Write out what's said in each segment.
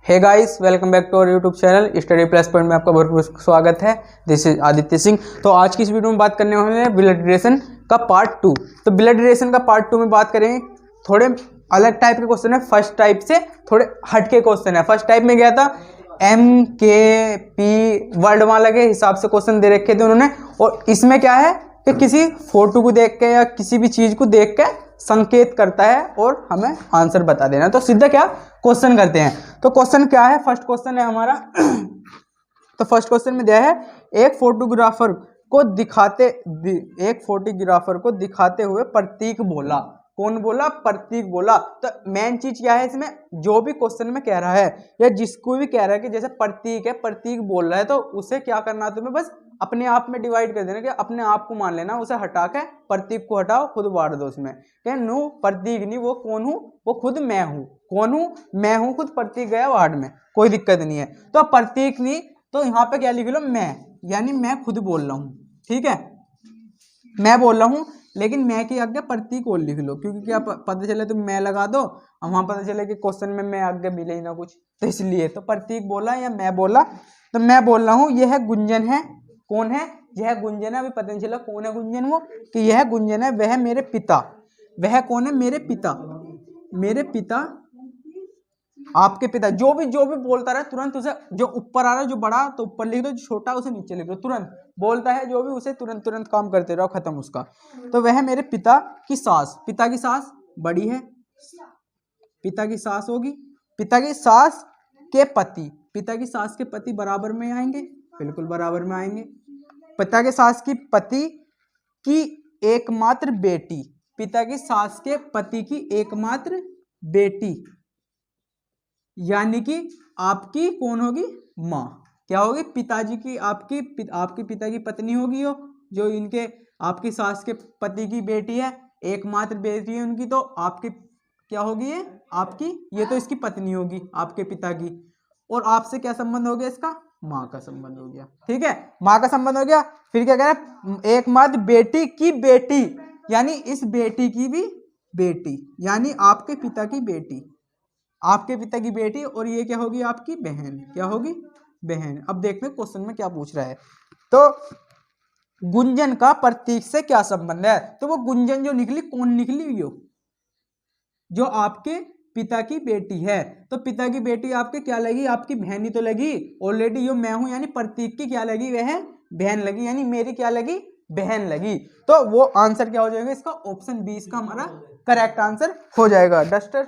Hey guys, welcome back to our YouTube channel study plus point में आपका भरपूर स्वागत है। This is Aditya Singh. तो आज की इस वीडियो में बात करने वाले हैं ब्लड रिलेशन का पार्ट 2। तो ब्लड रिलेशन का पार्ट 2 में बात करेंगे, थोड़े अलग टाइप के क्वेश्चन है। फर्स्ट टाइप से थोड़े हटके क्वेश्चन है। फर्स्ट टाइप में गया था MKP वर्णमाला के हिसाब से क्वेश्चन दे रखे थे उन्होंने, और इसमें क्या है कि किसी फोटो को देख के या किसी भी चीज को देख के संकेत करता है और हमें आंसर बता देना। तो सीधा क्या क्वेश्चन करते हैं। तो क्वेश्चन क्या है, फर्स्ट क्वेश्चन है हमारा तो फर्स्ट क्वेश्चन में दिया है एक फोटोग्राफर को दिखाते हुए प्रतीक बोला। कौन बोला? प्रतीक बोला। तो मेन चीज क्या है इसमें, जो भी क्वेश्चन में कह रहा है या जिसको भी कह रहा है कि जैसे प्रतीक है, प्रतीक बोल रहा है, तो उसे क्या करना है तुम्हें, बस अपने आप में डिवाइड कर देना कि अपने आप को मान लेना, उसे हटा के प्रतीक को हटाओ, खुद बांट दो उसमें। क्या नो प्रतीक नहीं, वो कौन हूं, वो खुद मैं हूं। कौन हूं? मैं हूं। खुद प्रतीक गया वार्ड में, कोई दिक्कत नहीं है। तो प्रतीक नहीं, तो यहाँ पे क्या लिख लो, मैं, यानी मैं खुद बोल रहा हूं। ठीक है, मैं बोल रहा हूं, लेकिन मैं की आगे प्रतीक और लिख लो, क्योंकि क्या पता चले तुम मैं लगा दो और वहां पता चले कि क्वेश्चन में मैं आगे मिले ही ना कुछ, तो इसलिए तो प्रतीक बोला या मैं बोला। तो मैं बोल रहा हूं यह गुंजन है। कौन है? यह गुंजन है। अभी पता नहीं चला कौन है गुंजन, वो कि यह गुंजन है, वह मेरे पिता। वह कौन है? मेरे पिता। मेरे पिता, आपके पिता। जो भी बोलता रहे तुरंत उसे, जो ऊपर आ रहा है, जो बड़ा तो ऊपर लिख दो, जो छोटा उसे नीचे लिख दो। तुरंत बोलता है जो भी, उसे तुरंत काम करते रहो, खत्म उसका। तो वह मेरे पिता की सास। पिता की सास बड़ी है, पिता की सास होगी। पिता की सास के पति, पिता की सास के पति बराबर में आएंगे, बिल्कुल बराबर में आएंगे। पिता के सास की पति की एकमात्र बेटी, पिता की सास के पति की एकमात्र बेटी, यानी कि आपकी कौन होगी? माँ। क्या होगी? पिताजी की, आपके पिता की पत्नी होगी हो, जो इनके आपकी सास के पति की बेटी है, एकमात्र बेटी है उनकी, तो आपकी क्या होगी? ये आपकी, ये तो इसकी पत्नी होगी आपके पिता की। और आपसे क्या संबंध हो गया इसका? माँ का संबंध हो गया। ठीक है, माँ का संबंध हो गया। फिर क्या कह रहा है? एकमात्र बेटी की बेटी, यानी इस बेटी की भी बेटी, यानी आपके पिता की बेटी, आपके पिता की बेटी। और ये क्या होगी? आपकी बहन। क्या होगी? बहन। अब देखते हैं क्वेश्चन में क्या पूछ रहा है। तो गुंजन का प्रतीक से क्या संबंध है? तो वो गुंजन जो निकली, कौन निकली? जो आपके पिता की बेटी है। तो पिता की बेटी आपके क्या लगी? आपकी बहन ही तो लगी ऑलरेडी। यो मैं हूं, यानी प्रतीक की क्या लगी? वह बहन लगी, यानी मेरी क्या लगी? बहन लगी। तो वो आंसर क्या हो जाएगा इसका? ऑप्शन बी इसका हमारा करेक्ट आंसर हो जाएगा। डस्टर,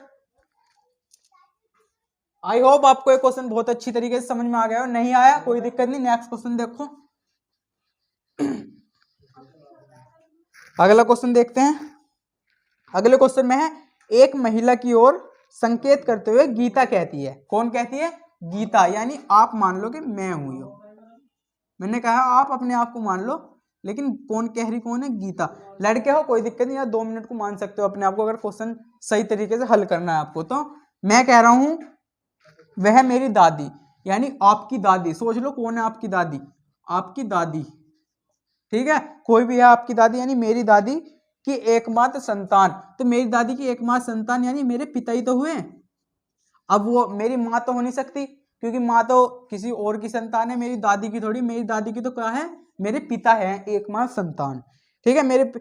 आई होप आपको ये क्वेश्चन बहुत अच्छी तरीके से समझ में आ गया हो। नहीं आया कोई दिक्कत नहीं, नेक्स्ट क्वेश्चन देखो। अगला क्वेश्चन देखते हैं। अगले क्वेश्चन में है, एक महिला की ओर संकेत करते हुए गीता कहती है। कौन कहती है? गीता, यानी आप मान लो कि मैं हूं यो। मैंने कहा आप अपने आप को मान लो, लेकिन कौन कह रही? कौन है? गीता। लड़के हो कोई दिक्कत नहीं, या 2 मिनट को मान सकते हो अपने आप को, अगर क्वेश्चन सही तरीके से हल करना है आपको। तो मैं कह रहा हूं वह मेरी दादी, यानी आपकी दादी। सोच लो कौन है आपकी दादी? आपकी दादी। ठीक है, कोई भी है आपकी दादी, यानी मेरी दादी की एकमात्र संतान। तो मेरी दादी की एकमात्र संतान यानी मेरे पिता ही तो हुए। अब वो मेरी माँ तो हो नहीं सकती, क्योंकि माँ तो किसी और की संतान है, मेरी दादी की थोड़ी। मेरी दादी की तो क्या है? मेरे पिता है, एकमात्र संतान। ठीक है, मेरे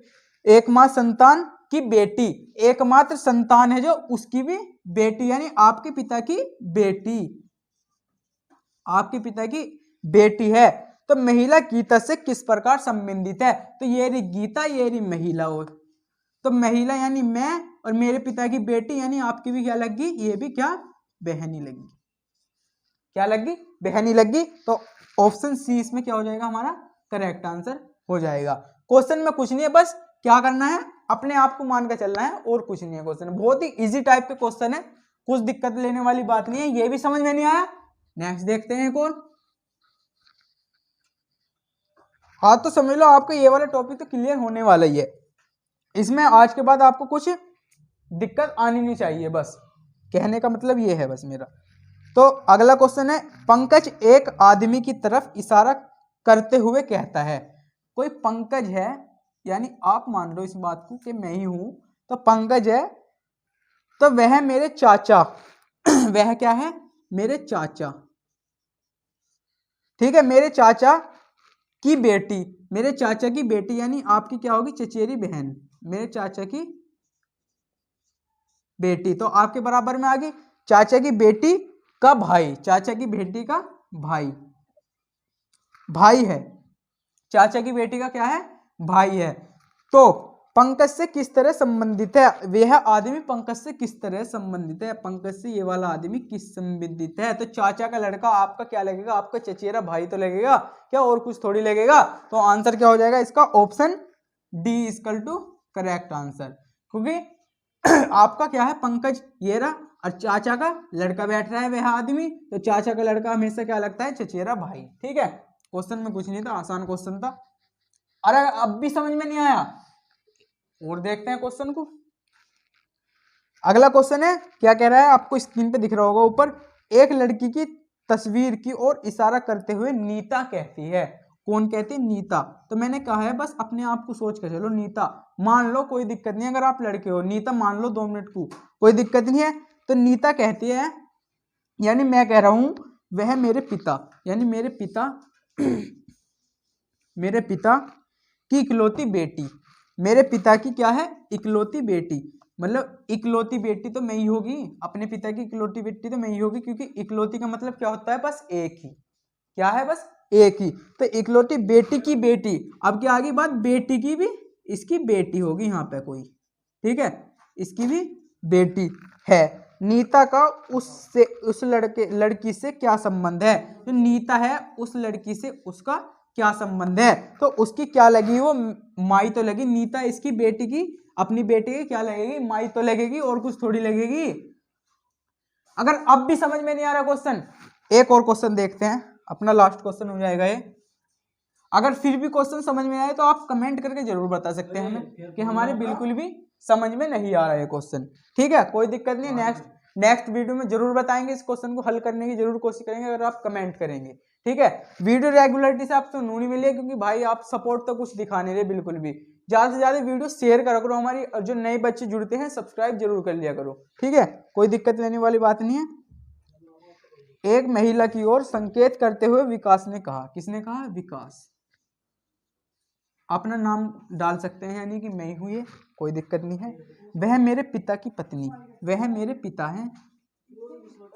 एकमात्र संतान की बेटी, एकमात्र संतान है जो, उसकी भी बेटी, यानी आपके पिता की बेटी, आपके पिता की बेटी है। तो महिला गीता से किस प्रकार संबंधित है? तो ये रही गीता, ये रही महिला। और तो महिला यानी मैं, और मेरे पिता की बेटी यानी आपकी भी क्या लगी? ये भी क्या? बहनी लगी। क्या लगी? बहनी लगी। तो ऑप्शन सी इसमें क्या हो जाएगा? हमारा करेक्ट आंसर हो जाएगा। क्वेश्चन में कुछ नहीं है, बस क्या करना है, अपने आप को मान कर चलना है, और कुछ नहीं है। क्वेश्चन बहुत ही इजी टाइप के क्वेश्चन है, कुछ दिक्कत लेने वाली बात नहीं है। ये भी समझ में नहीं आया, नेक्स्ट देखते हैं। कौन? हाँ, तो समझ लो आपको ये वाला टॉपिक तो क्लियर होने वाला ही है। इसमें आज के बाद आपको कुछ दिक्कत आनी नहीं चाहिए, बस कहने का मतलब ये है बस मेरा। तो अगला क्वेश्चन है, पंकज एक आदमी की तरफ इशारा करते हुए कहता है। कोई पंकज है, यानी आप मान लो इस बात को कि मैं ही हूं, तो पंकज है, तो वह मेरे चाचा वह क्या है? मेरे चाचा, ठीक है, मेरे चाचा की बेटी, मेरे चाचा की बेटी यानी आपकी क्या होगी, चचेरी बहन, मेरे चाचा की बेटी, तो आपके बराबर में आ गई चाचा की बेटी का भाई, चाचा की बेटी का भाई, भाई है, चाचा की बेटी का क्या है, भाई है। तो पंकज से किस तरह संबंधित है, वह आदमी पंकज से किस तरह संबंधित है, पंकज से ये वाला आदमी किस संबंधित है, तो चाचा का लड़का आपका क्या लगेगा, आपका चचेरा भाई तो लगेगा क्या, और कुछ थोड़ी लगेगा। तो आंसर क्या हो जाएगा इसका, option D equal to correct answer, क्योंकि आपका क्या है, पंकज ये रहा, और चाचा का लड़का बैठ रहा है वह आदमी, तो चाचा का लड़का हमेशा क्या लगता है, चचेरा भाई। ठीक है, क्वेश्चन में कुछ नहीं था, आसान क्वेश्चन था। अरे अब भी समझ में नहीं आया, और देखते हैं क्वेश्चन को। अगला क्वेश्चन है, क्या कह रहा है, आपको स्क्रीन पे दिख रहा होगा ऊपर, एक लड़की की तस्वीर की ओर इशारा करते हुए नीता कहती है, कौन कहती है, नीता। तो मैंने कहा है बस अपने आप को सोच कर चलो, नीता मान लो, कोई दिक्कत नहीं, अगर आप लड़के हो नीता मान लो 2 मिनट को, कोई दिक्कत नहीं है। तो नीता कहती है, यानी मैं कह रहा हूं वह मेरे पिता, यानी मेरे पिता मेरे पिता की इकलौती बेटी, मेरे पिता की क्या है, इकलौती बेटी, मतलब इकलौती बेटी तो मैं ही होगी, अपने पिता की इकलौती बेटी तो मैं ही होगी, क्योंकि इकलौती का मतलब क्या होता है, बस एक ही, क्या है, बस एक ही। तो इकलौती बेटी की बेटी, अब क्या आ गई बात, बेटी की भी, इसकी बेटी होगी यहाँ पे कोई, ठीक है, इसकी भी बेटी है। नीता का उससे, उस लड़की से क्या संबंध है, तो नीता है उस लड़की से उसका क्या संबंध है, तो उसकी क्या लगी, वो माई तो लगी, नीता इसकी बेटी की, अपनी बेटी की क्या लगेगी, माई तो लगेगी, और कुछ थोड़ी लगेगी। अगर अब भी समझ में नहीं आ रहा क्वेश्चन, एक और क्वेश्चन देखते हैं, अपना लास्ट क्वेश्चन हो जाएगा ये। अगर फिर भी क्वेश्चन समझ में आए तो आप कमेंट करके जरूर बता सकते हैं हमें कि हमारे बिल्कुल भी समझ में नहीं आ रहा है क्वेश्चन, ठीक है, कोई दिक्कत नहीं, नेक्स्ट वीडियो में जरूर बताएंगे, इस क्वेश्चन को हल करने की जरूर कोशिश करेंगे अगर आप कमेंट करेंगे, ठीक है। वीडियो रेगुलरिटी से आपको नूनी मिली है, क्योंकि भाई आप सपोर्ट तो कुछ दिखा नहीं रहे बिल्कुल भी, ज्यादा से ज्यादा वीडियो शेयर करा करो, हमारी जो नए बच्चे जुड़ते हैं सब्सक्राइब जरूर कर लिया करो, ठीक है, कोई दिक्कत लेने वाली बात नहीं है। एक महिला की ओर संकेत करते हुए विकास ने कहा, किसने कहा, विकास, अपना नाम डाल सकते हैं, यानी कि मैं ही हूं ये, कोई दिक्कत नहीं है। वह मेरे पिता की पत्नी, वह मेरे पिता हैं,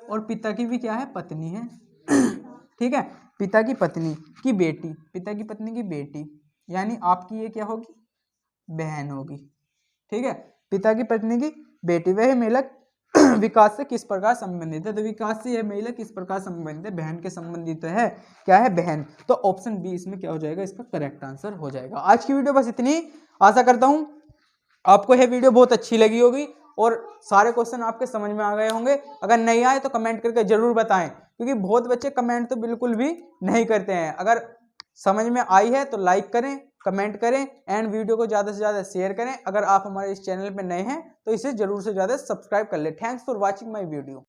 और पिता की भी क्या है, पत्नी है, ठीक है, पिता की पत्नी की बेटी, पिता की पत्नी की बेटी, यानी आपकी ये क्या होगी, बहन होगी, ठीक है, पिता की पत्नी की बेटी। वह महिला विकास से किस प्रकार संबंधित है, तो विकास से यह महिला किस प्रकार संबंधित है, बहन के संबंधित है, क्या है, बहन। तो ऑप्शन बी इसमें क्या हो जाएगा, इसका करेक्ट आंसर हो जाएगा। आज की वीडियो बस इतनी, आशा करता हूं आपको यह वीडियो बहुत अच्छी लगी होगी और सारे क्वेश्चन आपके समझ में आ गए होंगे। अगर नहीं आए तो कमेंट करके जरूर बताएं, क्योंकि बहुत बच्चे कमेंट तो बिल्कुल भी नहीं करते हैं। अगर समझ में आई है तो लाइक करें, कमेंट करें एंड वीडियो को ज़्यादा से ज़्यादा शेयर करें। अगर आप हमारे इस चैनल पर नए हैं तो इसे जरूर से ज़्यादा सब्सक्राइब कर लें। Thanks for watching my video.